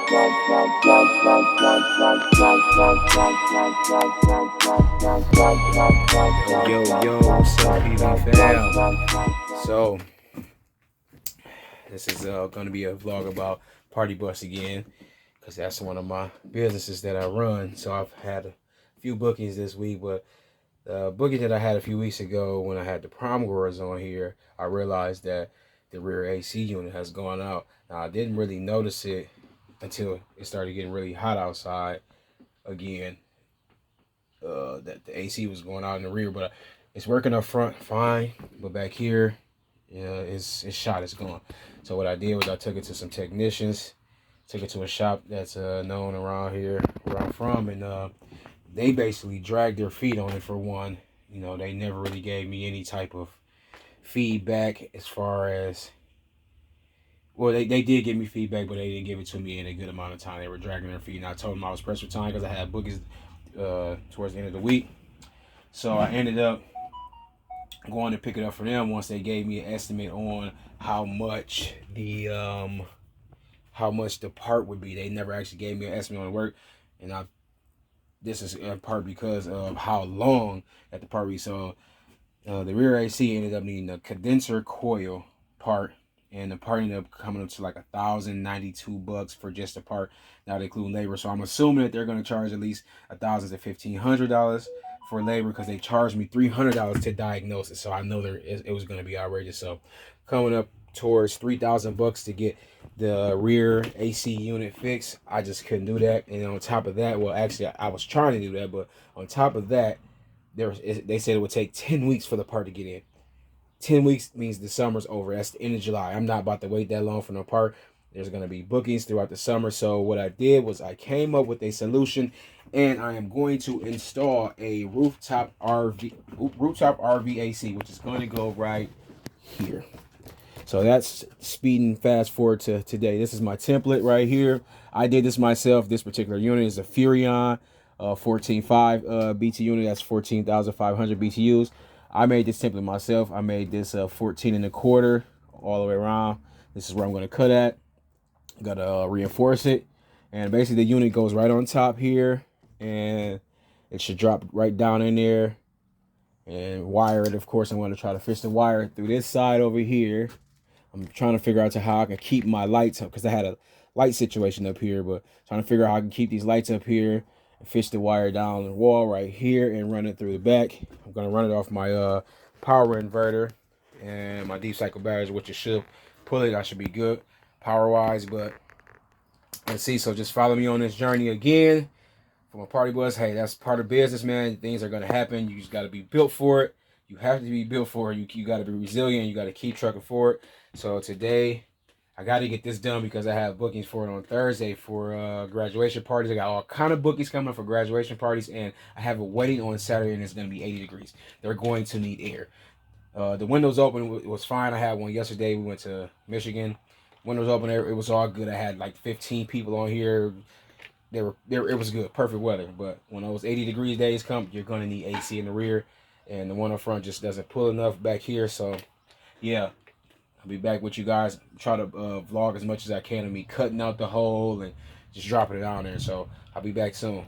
Yo, what's up, PV fam? So, this is going to be a vlog about Party Bus again, because that's one of my businesses that I run. So, I've had a few bookings this week, but the booking that I had a few weeks ago when I had the prom goers on here, I realized that the rear AC unit has gone out. Now, I didn't really notice it until it started getting really hot outside again. That the AC was going out in the rear, but it's working up front fine, but back here, yeah, it's shot, it's gone. So what I did was I took it to some technicians, took it to a shop that's known around here where I'm from, and they basically dragged their feet on it. For one, you know, they never really gave me any type of feedback as far as, well, they did give me feedback, but they didn't give it to me in a good amount of time. They were dragging their feet, and I told them I was pressed for time because I had bookings towards the end of the week. So I ended up going to pick it up for them once they gave me an estimate on how much the part would be. They never actually gave me an estimate on the work, and this is in part because of how long that the part would be. So the rear AC ended up needing a condenser coil part, and the part ended up coming up to like $1,092 for just the part, not including labor. So I'm assuming that they're going to charge at least $1,000 to $1,500 for labor, because they charged me $300 to diagnose it. So I know it was going to be outrageous. So coming up towards $3,000 to get the rear AC unit fixed, I just couldn't do that. And on top of that, well, actually I was trying to do that, but on top of that, they said it would take 10 weeks for the part to get in. 10 weeks means the summer's over. That's the end of July. I'm not about to wait that long for no part. There's going to be bookings throughout the summer. So what I did was I came up with a solution, and I am going to install a rooftop RV AC, which is going to go right here. So that's speeding fast forward to today. This is my template right here. I did this myself. This particular unit is a Furrion 14.5 BT unit. That's 14,500 BTUs. I made this template myself. I made this 14.25 all the way around. This is where I'm going to cut at. Gotta reinforce it, and basically the unit goes right on top here, and it should drop right down in there and wire it. Of course, I'm going to try to fish the wire through this side over here. I'm trying to figure out how I can keep my lights up, because I had a light situation up here, but trying to figure out how I can keep these lights up here and fish the wire down the wall right here and run it through the back. I'm going to run it off my power inverter and my deep cycle batteries, which it should pull it. I should be good power wise, but let's see. So just follow me on this journey again from a party bus. Hey, that's part of business, man. Things are going to happen. You just got to be built for it. You have to be built for it. You got to be resilient. You got to keep trucking for it. So today I got to get this done because I have bookings for it on Thursday for graduation parties. I got all kind of bookings coming up for graduation parties, and I have a wedding on Saturday, and it's going to be 80 degrees. They're going to need air. The windows open. It was fine. I had one yesterday. We went to Michigan. Windows open. It was all good. I had like 15 people on here. It was good. Perfect weather. But when those 80 degrees days come, you're going to need AC in the rear, and the one up front just doesn't pull enough back here. So yeah, I'll be back with you guys. Try to vlog as much as I can of me cutting out the hole and just dropping it on there. So I'll be back soon.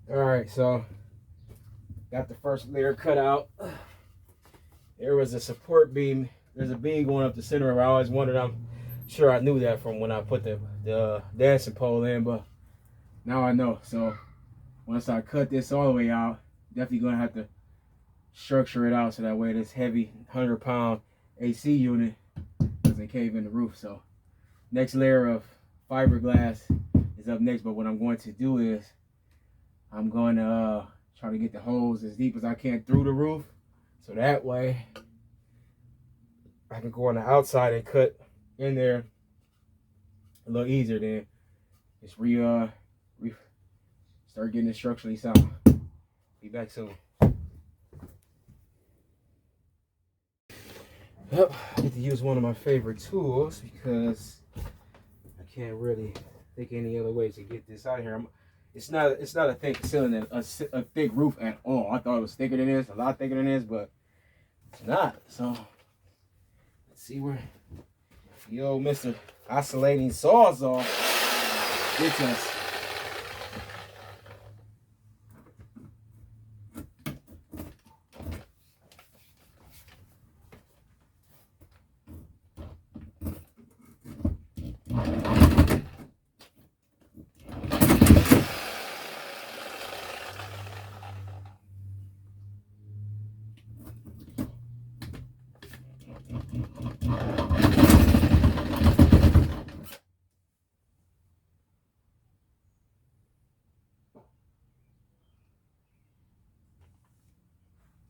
Alright, so got the first layer cut out. There was a support beam. There's a beam going up the center of it. I always wondered, I'm sure I knew that from when I put the dancing pole in, but now I know. So once I cut this all the way out, definitely gonna have to structure it out so that way this heavy 100-pound AC unit doesn't cave in the roof. So next layer of fiberglass is up next, but what I'm going to do is I'm going to try to get the holes as deep as I can through the roof, so that way I can go on the outside and cut in there a little easier. Then just start getting it structurally sound. Be back soon. Yep, I get to use one of my favorite tools because I can't really think any other way to get this out of here. It's not a thick ceiling, a thick roof at all. I thought it was thicker than this, a lot thicker than this, but it's not. So let's see where the old Mr. Oscillating Sawzall gets us.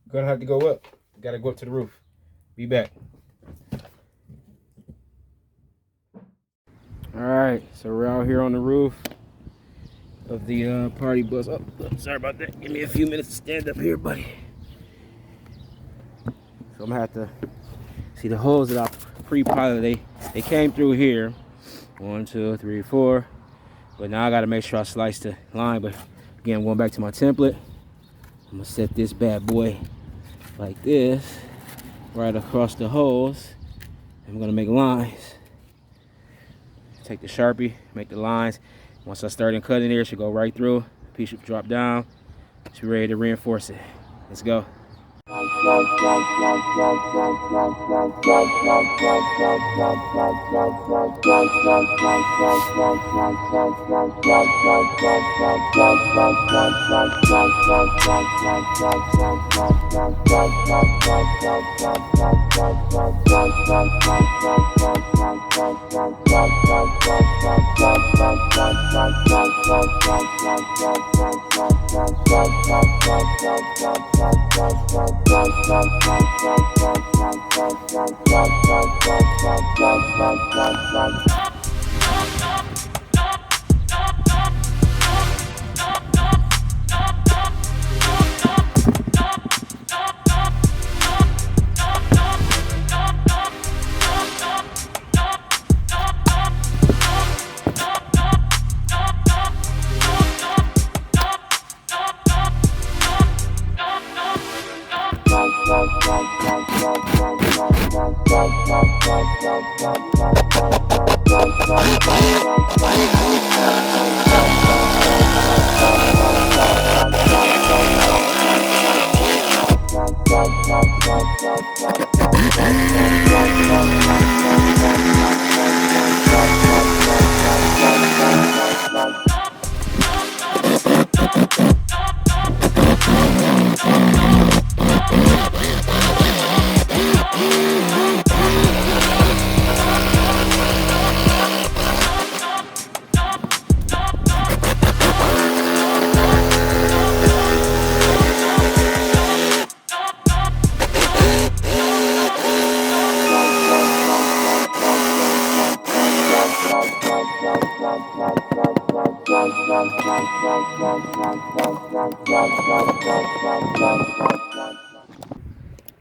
Gonna have to go up. Gotta go up to the roof. Be back. Alright, so we're out here on the roof of the party bus. Oh, sorry about that. Give me a few minutes to stand up here, buddy. So I'm gonna have to see the holes that I pre-piloted. They came through here. 1, 2, 3, 4. But now I gotta make sure I slice the line. But again, going back to my template, I'm gonna set this bad boy like this right across the holes. I'm gonna make lines. Take the Sharpie, make the lines. Once I start cutting here, it should go right through. Piece should drop down. Should be ready to reinforce it. Let's go.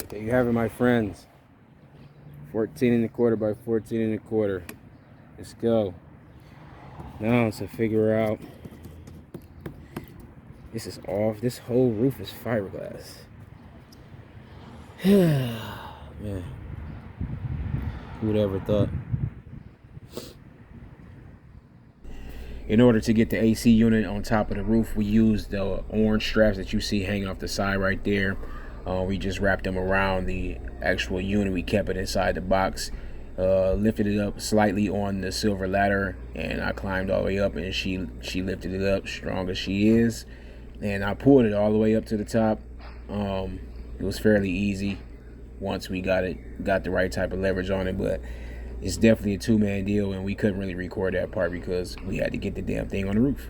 There you have it, my friends. 14 1/4 by 14 1/4. Let's go. Now to figure out. This is off. This whole roof is fiberglass. Man, who'd ever thought? In order to get the AC unit on top of the roof, we used the orange straps that you see hanging off the side right there. We just wrapped them around the actual unit. We kept it inside the box, lifted it up slightly on the silver ladder, and I climbed all the way up, and she lifted it up strong as she is, and I pulled it all the way up to the top. It was fairly easy once we got the right type of leverage on it, but it's definitely a two-man deal, and we couldn't really record that part because we had to get the damn thing on the roof.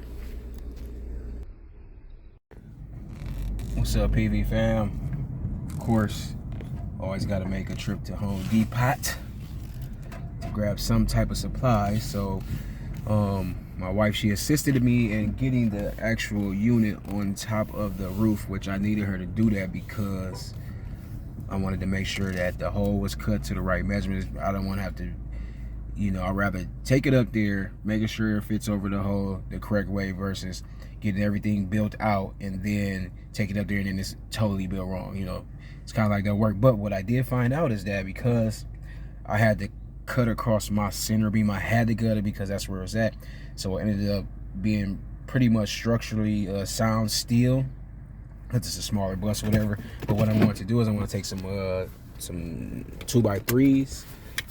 What's up, PV fam? Of course, always got to make a trip to Home Depot to grab some type of supplies. So my wife, she assisted me in getting the actual unit on top of the roof, which I needed her to do that because I wanted to make sure that the hole was cut to the right measurements. I don't want to have to, I'd rather take it up there, making sure it fits over the hole the correct way versus getting everything built out and then take it up there and then it's totally built wrong. It's kind of like that work. But what I did find out is that because I had to cut across my center beam, I had to gut it because that's where it was at. So it ended up being pretty much structurally sound steel. Because it's a smaller bus or whatever. But what I'm going to do is I'm going to take some 2x3s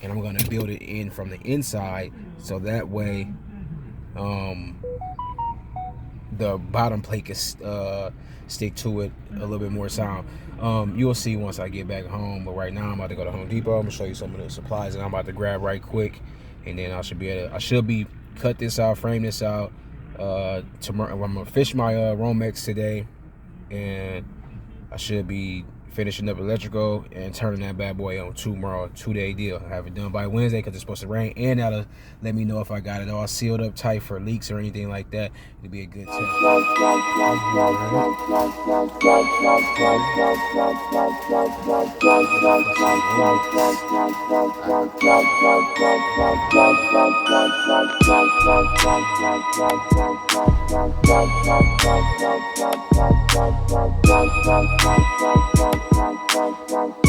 and I'm going to build it in from the inside so that way the bottom plate can stick to it a little bit more sound. You'll see once I get back home, but right now I'm about to go to Home Depot. I'm gonna show you some of the supplies that I'm about to grab right quick, and then I should be cut this out, frame this out tomorrow. I'm gonna fish my Romex today, and I should be finishing up electrical and turning that bad boy on tomorrow. 2-day deal. I have it done by Wednesday because it's supposed to rain, and that'll let me know if I got it all sealed up tight for leaks or anything like that. It'll be a good test.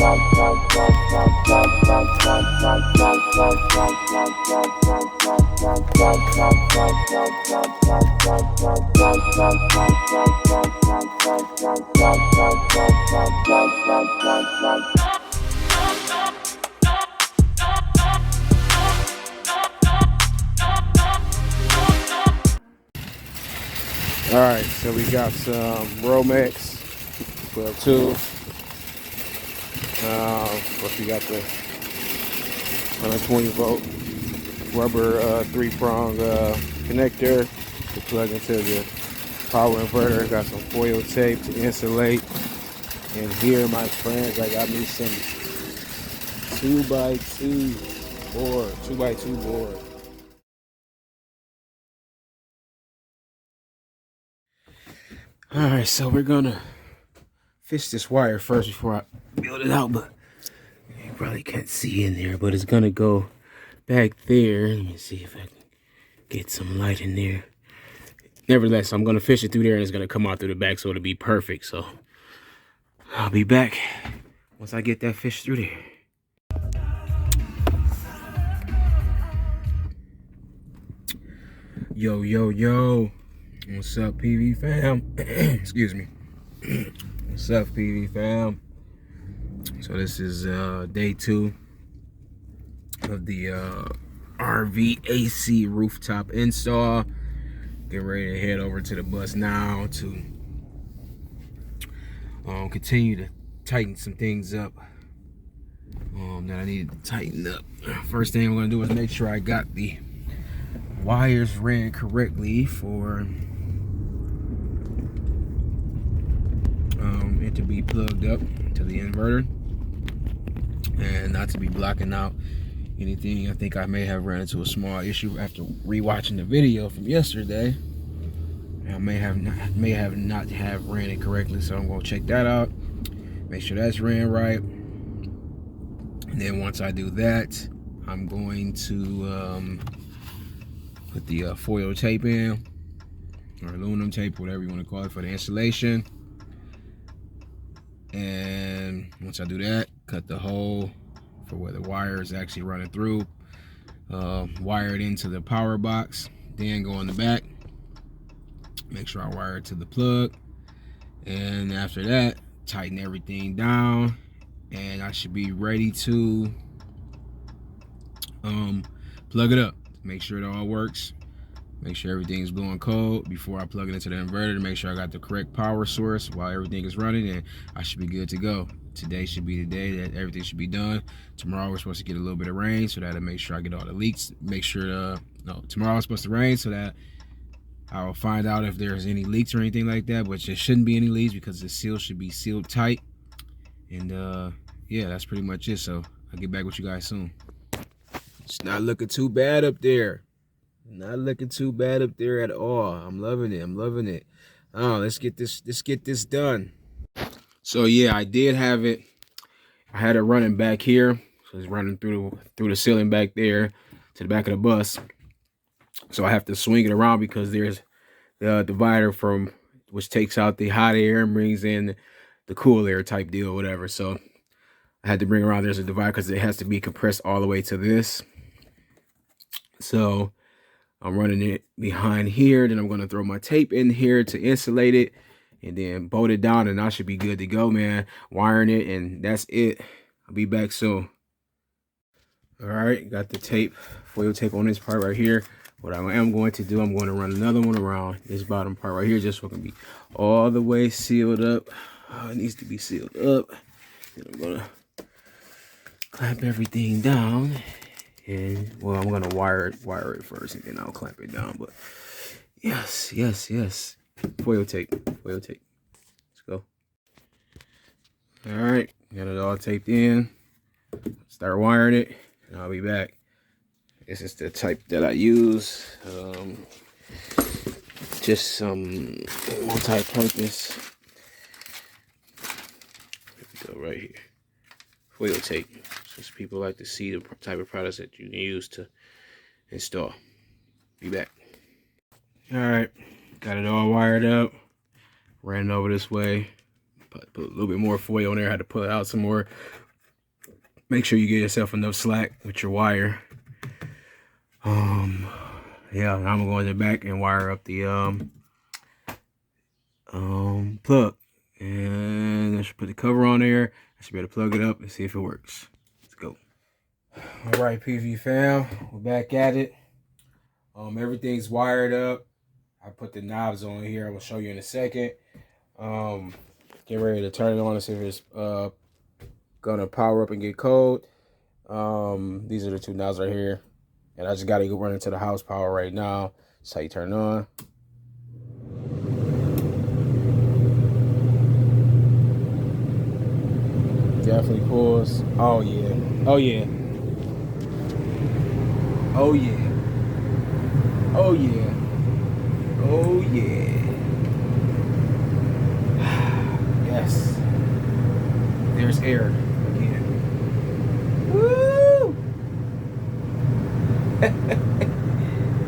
All right, so we got some Romex 12-2. Plus we got the 120 volt rubber 3-prong connector to plug into the power inverter. Got some foil tape to insulate. And here, my friends, I got me some 2x2 board, 2x2 board. All right, so we're gonna fish this wire first before I build it out, but you probably can't see in there, but it's gonna go back there. Let me see if I can get some light in there. Nevertheless, I'm gonna fish it through there and it's gonna come out through the back, so it'll be perfect. So I'll be back once I get that fish through there. Yo, yo, yo. What's up, PV fam? Excuse me. What's up, PV fam? So this is day 2 of the RV AC rooftop install. Getting ready to head over to the bus now to continue to tighten some things up that I needed to tighten up. First thing I'm gonna do is make sure I got the wires ran correctly for it to be plugged up to the inverter and not to be blocking out anything. I think I may have run into a small issue after rewatching the video from yesterday. I may have not have ran it correctly, so I'm gonna check that out, make sure that's ran right, and then once I do that, I'm going to put the foil tape in, or aluminum tape, whatever you want to call it, for the installation. And once I do that, cut the hole for where the wire is actually running through, wire it into the power box, then go in the back, make sure I wire it to the plug, and after that, tighten everything down, and I should be ready to plug it up. Make sure it all works, make sure everything's blowing cold before I plug it into the inverter to make sure I got the correct power source while everything is running, and I should be good to go. Today should be the day that everything should be done. Tomorrow we're supposed to get a little bit of rain, so that'll make sure I get all the leaks. Make sure no, tomorrow it's supposed to rain, so that I will find out if there's any leaks or anything like that, but there shouldn't be any leaks because the seal should be sealed tight. And yeah, that's pretty much it. So I'll get back with you guys soon. It's not looking too bad up there. Not looking too bad up there at all. I'm loving it. I'm loving it. Oh, let's get this done. So yeah, I did have it. I had it running back here. So it's running through the ceiling back there to the back of the bus. So I have to swing it around because there's the divider from which takes out the hot air and brings in the cool air type deal, whatever. So I had to bring around, there's a divider because it has to be compressed all the way to this. So I'm running it behind here. Then I'm going to throw my tape in here to insulate it and then bolt it down, and I should be good to go, man. Wiring it, and that's it. I'll be back soon. All right, got the tape, foil tape on this part right here. What I am going to do, I'm going to run another one around this bottom part right here just so it can be all the way sealed up. Oh, it needs to be sealed up. And I'm going to clamp everything down. And well, I'm gonna wire it first, and then I'll clamp it down. But yes. Foil tape. Let's go. All right, got it all taped in. Start wiring it, and I'll be back. This is the type that I use. Just some multi-purpose. Go right here. Foil tape. Since people like to see the type of products that you can use to install. Be back. All right, got it all wired up. Ran it over this way. Put a little bit more foil on there. Had to pull out some more Make sure you get yourself enough slack with your wire. Yeah, I'm gonna go in the back and wire up the plug, and I should put the cover on there. I should be able to plug it up and see if it works. Let's go. All right, PV fam, we're back at it. Everything's wired up. I put the knobs on here. I will show you in a second. Get ready to turn it on and see if it's gonna power up and get cold. These are the two knobs right here, and I just gotta go run into the house power right now. That's how you turn it on. Definitely pulls. Oh yeah. Oh yeah. Oh yeah. Oh yeah. Oh yeah. Yes. There's air again. Woo!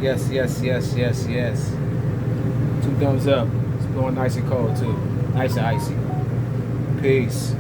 Yes, yes, yes, yes, yes. 2 thumbs up. It's blowing nice and cold too. Nice and icy. Peace.